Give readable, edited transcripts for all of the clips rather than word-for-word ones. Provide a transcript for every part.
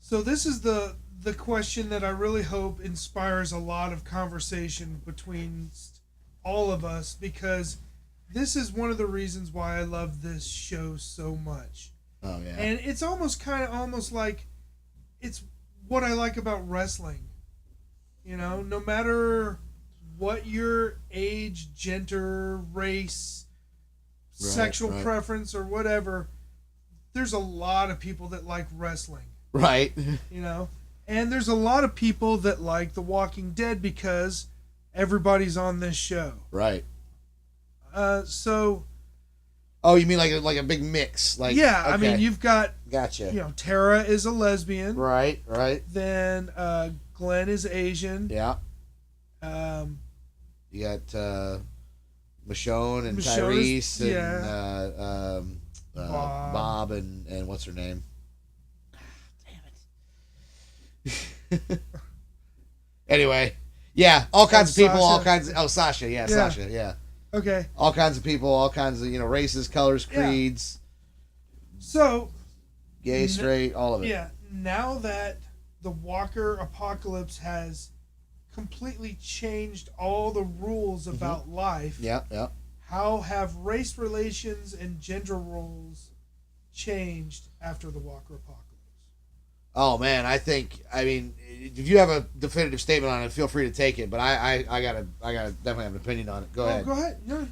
So this is the question that I really hope inspires a lot of conversation between all of us, because this is one of the reasons why I love this show so much. Oh yeah. And it's almost kind of almost like it's what I like about wrestling. You know, no matter what your age, gender, race, sexual preference, or whatever, there's a lot of people that like wrestling. Right. You know, and there's a lot of people that like The Walking Dead because everybody's on this show. Right. So. Oh, you mean like a big mix? Like Yeah, okay. I mean you've got. Gotcha. You know, Tara is a lesbian. Right. Right. Then Glenn is Asian. Yeah. You got Michonne and Tyrese and Bob and what's her name? Damn it. Anyway, yeah, all kinds of people, Sasha. all kinds of Sasha, yeah, Sasha, yeah. Okay. All kinds of people, all kinds of, races, colors, creeds. So Gay, straight, all of it. Yeah. Now that the Walker apocalypse has completely changed all the rules about life. Yeah, yeah. How have race relations and gender roles changed after the Walker apocalypse? Oh man, I mean, if you have a definitive statement on it, feel free to take it. But I gotta definitely have an opinion on it. Go ahead. Go ahead. Yeah.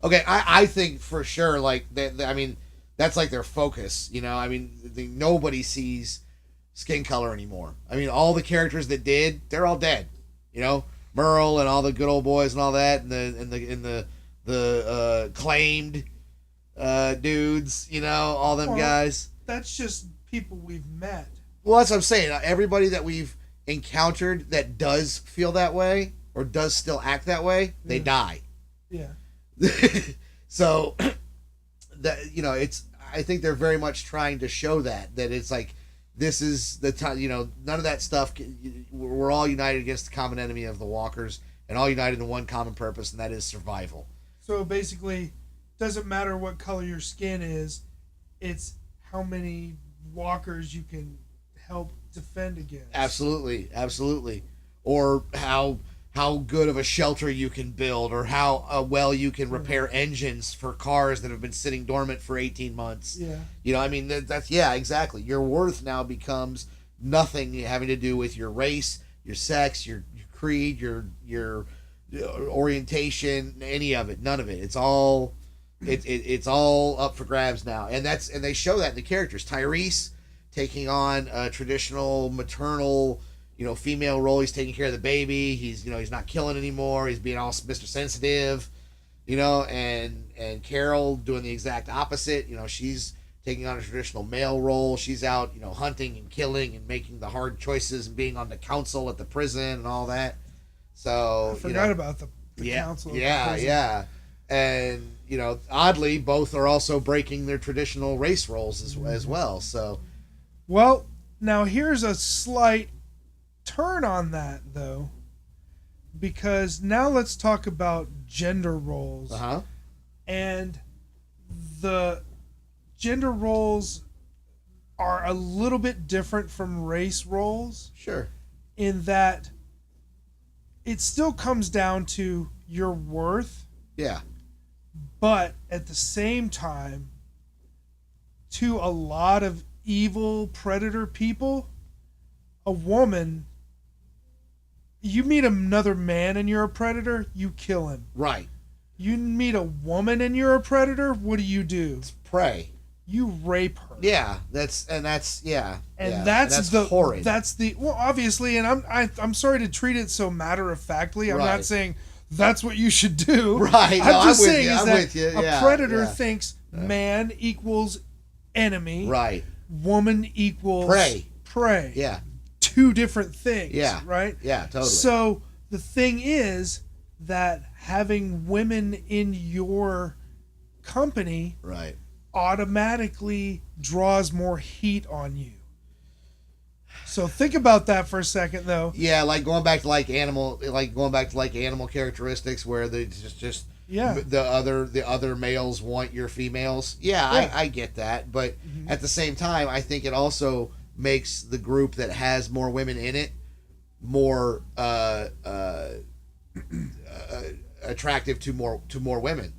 Okay, I think for sure, like, I mean, that's like their focus. I mean, nobody sees skin color anymore. I mean, all the characters that did, they're all dead. Merle and all the good old boys and all that, and the claimed dudes, all them guys. That's just people we've met. Well, that's what I'm saying. Everybody that we've encountered that does feel that way or does still act that way, they die. Yeah. So that it's. I think they're very much trying to show that it's like, this is the time. None of that stuff. We're all united against the common enemy of the walkers, and all united in one common purpose, and that is survival. So basically, doesn't matter what color your skin is, it's how many walkers you can help defend against. Absolutely. Or how good of a shelter you can build, or how well you can repair engines for cars that have been sitting dormant for 18 months. Yeah. I mean, that's exactly. Your worth now becomes nothing having to do with your race, your sex, your creed, your orientation, any of it, none of it. It's all it's all up for grabs now. And they show that in the characters. Tyrese taking on a traditional maternal, female role. He's taking care of the baby. He's not killing anymore. He's being all Mr. Sensitive, and Carol doing the exact opposite. She's taking on a traditional male role. She's out, hunting and killing and making the hard choices and being on the council at the prison and all that. So I forgot about the council. Yeah. And, oddly, both are also breaking their traditional race roles as well. So, well, now here's a slight turn on that, though, because now let's talk about gender roles. And the gender roles are a little bit different from race roles. Sure. In that it still comes down to your worth. Yeah. But at the same time, to a lot of evil predator people, a woman, you meet another man and you're a predator, you kill him. Right. You meet a woman and you're a predator, what do? It's prey. You rape her. Yeah, that's that's horrid. That's obviously, and I'm sorry to treat it so matter of factly. I'm not saying that's what you should do. Right. I'm just saying is that a predator yeah. thinks man equals enemy. Right. Woman equals prey. Yeah. Two different things. Yeah. Right? Yeah, totally. So the thing is that having women in your company automatically draws more heat on you. So think about that for a second, though. Yeah, like going back to animal characteristics where they just the other males want your females. Yeah. I get that, but at the same time, I think it also makes the group that has more women in it more attractive to more women.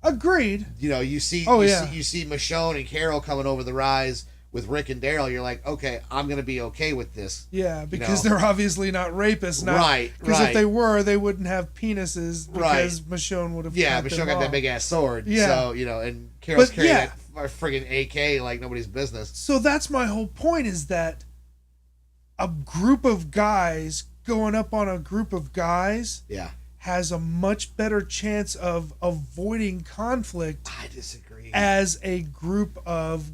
Agreed. You know, you see Michonne and Carol coming over the rise with Rick and Daryl. You're like, okay, I'm gonna be okay with this. Yeah, because they're obviously not rapists, right? Because if they were, they wouldn't have penises. Because Michonne would have. Yeah, Michonne got that big ass sword. Yeah. So and Carol's carrying a friggin' AK like nobody's business. So that's my whole point: is that a group of guys going up on a group of guys. Yeah. Has a much better chance of avoiding conflict. I disagree. As a group of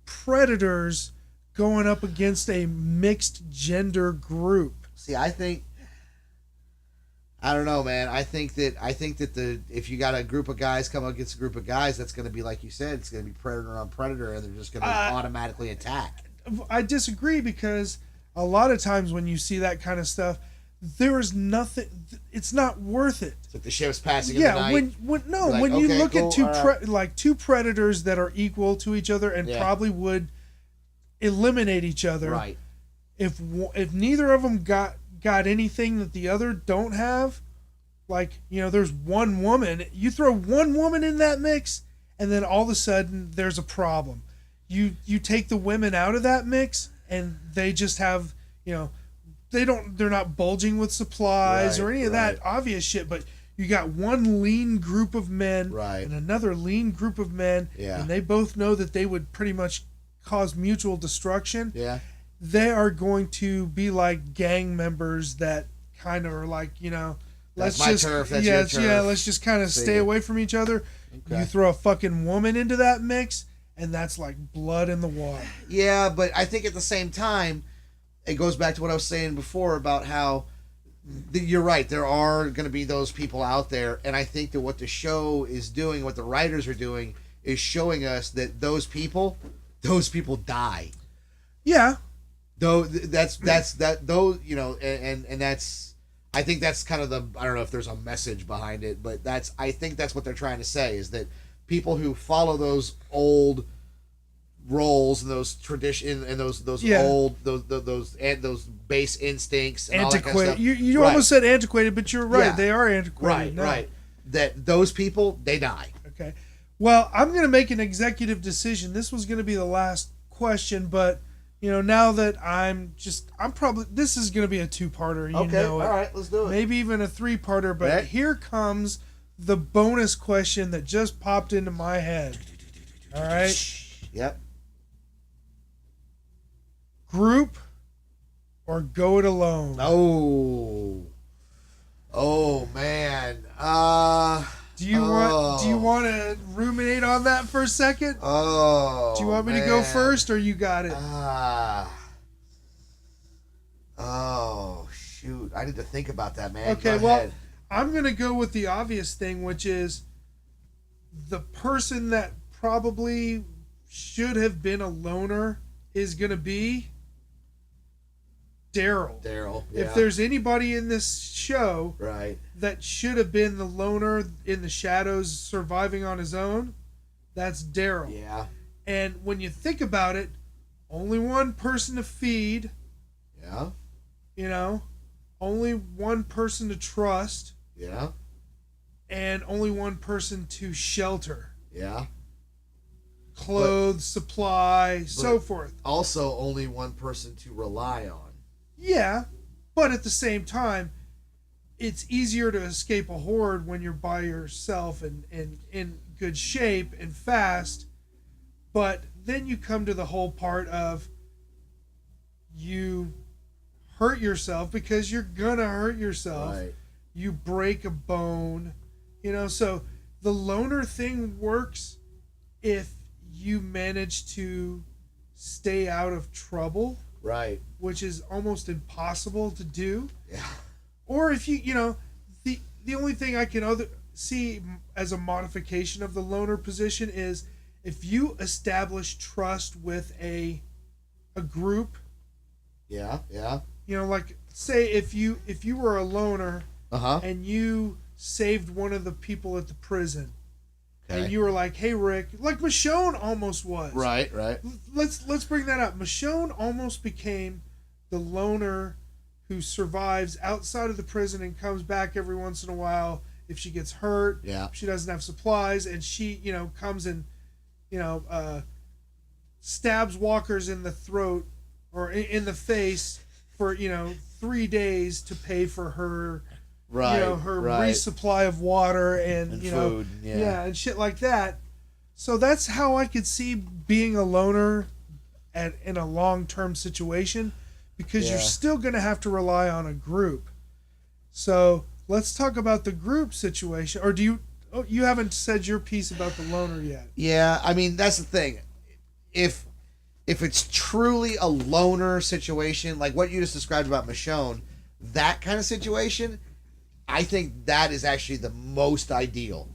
predators going up against a mixed gender group. See, I don't know, man. I think that if you got a group of guys come up against a group of guys, that's going to be, like you said, it's going to be predator on predator, and they're just going to automatically attack. I disagree, because a lot of times when you see that kind of stuff, there is nothing. It's not worth it. It's like the ship's passing in the night. When you look at two predators that are equal to each other and probably would eliminate each other. Right. If neither of them got anything that the other don't have, like, there's one woman. You throw one woman in that mix, and then all of a sudden there's a problem. You take the women out of that mix, and they just have they're not bulging with supplies or any of that obvious shit, but you got one lean group of men and another lean group of men, and they both know that they would pretty much cause mutual destruction. Yeah. They are going to be like gang members that kind of are like, let's just your turf. Let's just kind of stay away from each other. Okay. You throw a fucking woman into that mix, and that's like blood in the water. Yeah, but I think at the same time, it goes back to what I was saying before about how you're right. There are going to be those people out there, and I think that what the show is doing, what the writers are doing, is showing us that those people die. Yeah. Though that's and that's, I think that's kind of I don't know if there's a message behind it, but I think that's what they're trying to say, is that people who follow those old roles and those tradition and those old those base instincts and antiquated. All that kind of stuff. You almost said antiquated, but you're right. Yeah. They are antiquated. Right. That those people, they die. Okay. Well, I'm going to make an executive decision. This was going to be the last question, but now that I'm probably, this is going to be a 2-parter. Okay. All right. Let's do it. Maybe even a 3-parter. But Here comes the bonus question that just popped into my head. All right. Yep. Group or go it alone? Oh man. Do you want to ruminate on that for a second? Oh. Do you want me to go first, or you got it? Oh shoot! I need to think about that, man. Okay, well, I'm gonna go with the obvious thing, which is the person that probably should have been a loner is gonna be Daryl. Yeah. If there's anybody in this show that should have been the loner in the shadows surviving on his own, that's Daryl. Yeah. And when you think about it, only one person to feed. Yeah. Only one person to trust. Yeah. And only one person to shelter. Yeah. Clothes, supply, so forth. Also only one person to rely on. Yeah, but at the same time, it's easier to escape a horde when you're by yourself and in good shape and fast. But then you come to the whole part of you hurt yourself, because you're gonna hurt yourself. Right. You break a bone, so the loner thing works if you manage to stay out of trouble. Right. Which is almost impossible to do. Yeah. Or if the only thing I can see as a modification of the loner position is if you establish trust with a group. Yeah. Like, say if you were a loner and you saved one of the people at the prison. Okay. And you were like, "Hey, Rick," like Michonne almost was. Right. Let's bring that up. Michonne almost became the loner who survives outside of the prison and comes back every once in a while if she gets hurt. Yeah. If she doesn't have supplies, and she, comes and, stabs walkers in the throat or in the face for 3 days to pay for her resupply of water and food, and shit like that. So that's how I could see being a loner in a long-term situation, because you're still going to have to rely on a group. So let's talk about the group situation. Or do you haven't said your piece about the loner yet? Yeah, I mean, that's the thing. If it's truly a loner situation, like what you just described about Michonne, that kind of situation, I think that is actually the most ideal.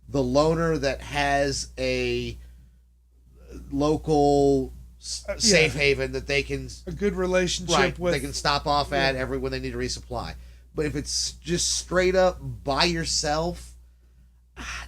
The loner that has a local safe haven that they can... A good relationship with... they can stop off at when they need a resupply. But if it's just straight up by yourself,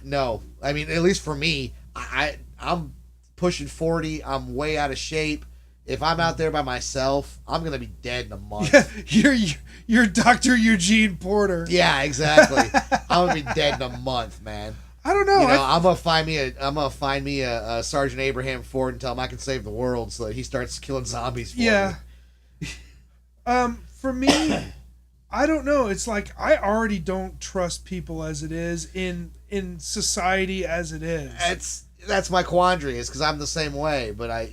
no. I mean, at least for me, I'm pushing 40. I'm way out of shape. If I'm out there by myself, I'm gonna be dead in a month. Yeah, you're Dr. Eugene Porter. Yeah, exactly. I'm gonna be dead in a month, man. I don't know. I'm gonna find me a Sergeant Abraham Ford and tell him I can save the world, so that he starts killing zombies for me. For me, I don't know. It's like I already don't trust people as it is in society as it is. That's my quandary, is because I'm the same way. But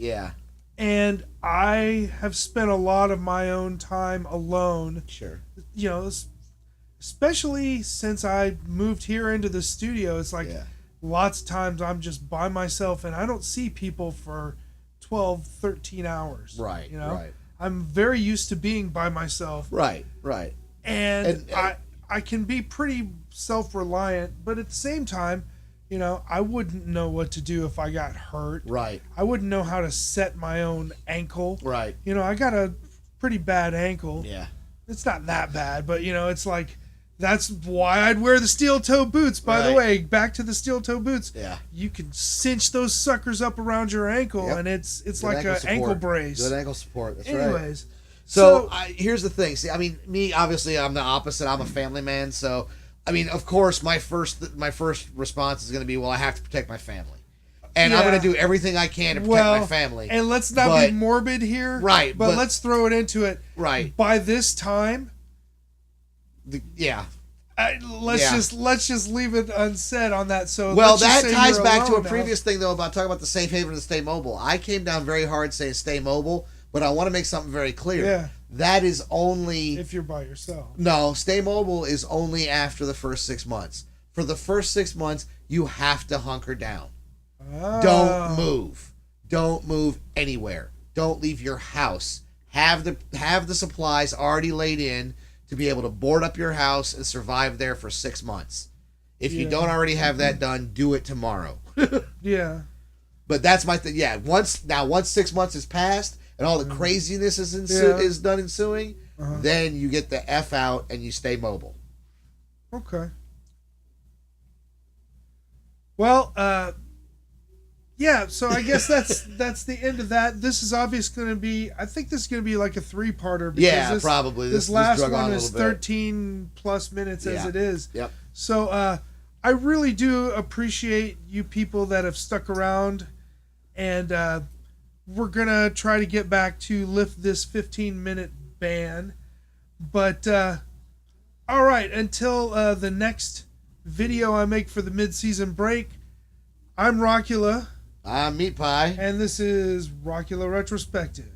and I have spent a lot of my own time alone. Sure. Especially since I moved here into the studio, it's like lots of times I'm just by myself and I don't see people for 12, 13 hours. Right. Right. I'm very used to being by myself. Right. And I can be pretty self-reliant, but at the same time, I wouldn't know what to do if I got hurt. Right. I wouldn't know how to set my own ankle. Right. I got a pretty bad ankle. Yeah. It's not that bad, but it's like, that's why I'd wear the steel toe boots. By the way, back to the steel toe boots. Yeah. You can cinch those suckers up around your ankle, and it's good like an ankle brace. Good ankle support. That's Anyways, right. So here's the thing. See, I mean, me, obviously, I'm the opposite. I'm a family man. So, I mean, of course, my first response is going to be, well, I have to protect my family. And I'm going to do everything I can to protect my family. And let's not be morbid here. Right. But let's throw it into it. Right. By this time... let's just leave it unsaid on that. So that ties back to a previous thing though about talking about the safe haven and stay mobile. I came down very hard saying stay mobile, but I want to make something very clear. Yeah. That is only if you're by yourself. No, stay mobile is only after the first 6 months. For the first 6 months, you have to hunker down. Oh. Don't move. Don't move anywhere. Don't leave your house. Have the supplies already laid in to be able to board up your house and survive there for 6 months. If you don't already have that done, do it tomorrow. Yeah. But that's my thing. Yeah. Once 6 months has passed and all the craziness is done ensuing, then you get the F out and you stay mobile. Okay. Well, so I guess that's the end of that. This is obviously going to be, I think this is going to be like a 3-parter. Yeah, probably. This last one is 13 plus minutes as it is. Yep. So I really do appreciate you people that have stuck around, and we're going to try to get back to lift this 15-minute ban. But, all right, until the next video I make for the mid-season break, I'm Rockula. I'm Meat Pie. And this is Rockula Retrospective.